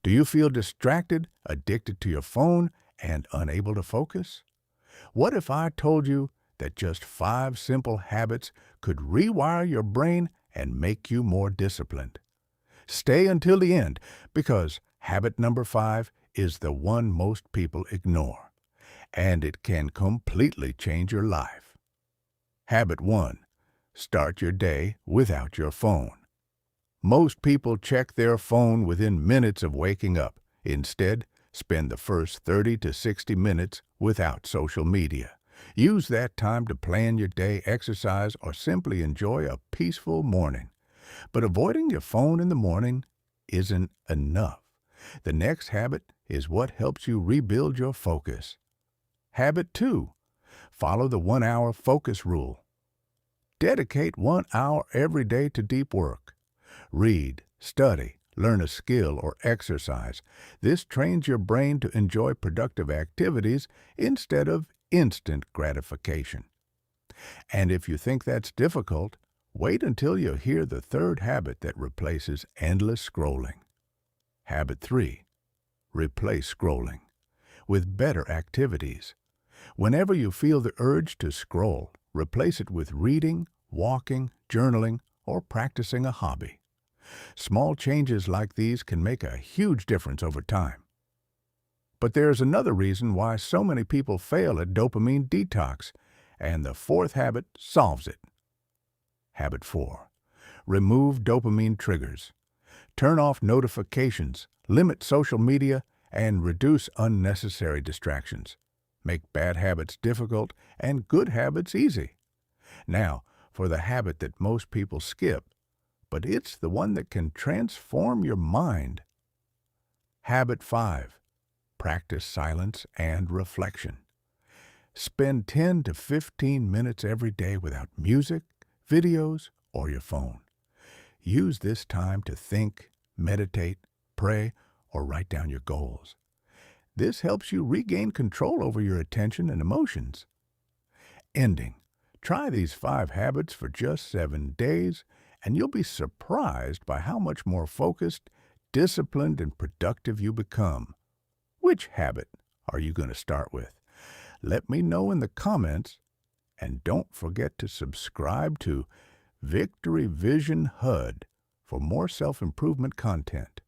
Do you feel distracted, addicted to your phone, and unable to focus? What if I told you that just 5 simple habits could rewire your brain and make you more disciplined? Stay until the end because habit number 5 is the one most people ignore, and it can completely change your life. Habit 1. Start your day without your phone. Most people check their phone within minutes of waking up. Instead, spend the first 30 to 60 minutes without social media. Use that time to plan your day, exercise, or simply enjoy a peaceful morning. But avoiding your phone in the morning isn't enough. The next habit is what helps you rebuild your focus. Habit 2. Follow the 1-hour focus rule. Dedicate 1 hour every day to deep work. Read, study, learn a skill, or exercise. This trains your brain to enjoy productive activities instead of instant gratification. And if you think that's difficult, wait until you hear the third habit that replaces endless scrolling. Habit 3. Replace scrolling with better activities. Whenever you feel the urge to scroll, replace it with reading, walking, journaling, or practicing a hobby. Small changes like these can make a huge difference over time. But there's another reason why so many people fail at dopamine detox, and the fourth habit solves it. Habit 4. Remove dopamine triggers. Turn off notifications, limit social media, and reduce unnecessary distractions. Make bad habits difficult and good habits easy. Now, for the habit that most people skip, but it's the one that can transform your mind. Habit 5. Practice silence and reflection. Spend 10 to 15 minutes every day without music, videos, or your phone. Use this time to think, meditate, pray, or write down your goals. This helps you regain control over your attention and emotions. Ending. Try these 5 habits for just 7 days, and you'll be surprised by how much more focused, disciplined, and productive you become. Which habit are you going to start with? Let me know in the comments, and don't forget to subscribe to Victory Vision HUD for more self-improvement content.